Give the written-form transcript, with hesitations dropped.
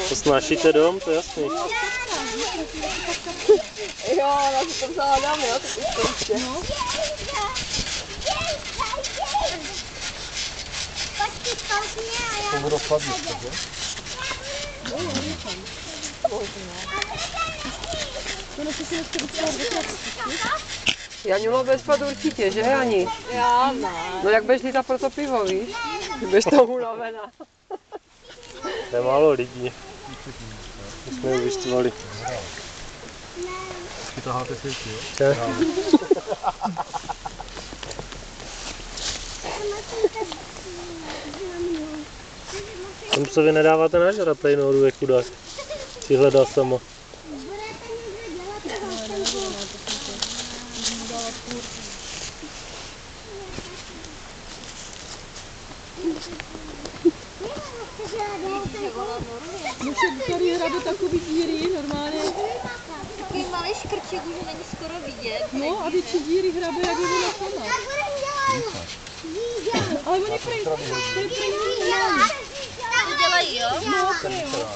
To snášíte dom, to je jasný. Jo, ona si to vzala dám, jo, ty ještě. No. To bude chladit, že? Jaňulo bez spad určitě, že Jani? Já ne. No jak budeš lítat pro to pivo, víš? Budeš to unavená. To je málo lidí. My jsme je vyštvali. Ty taháte světí, jo? Če? Tam co vy nedáváte nažrat tady nahoru, je chudák. Si hledá sama. Tady hrabe takový díry, normálně. Takový malý škrček už není skoro vidět. No a větší díry hrabe, jak je ona sama. Ale oni prý, to je prý normální. To dělají, jo? No, to jo.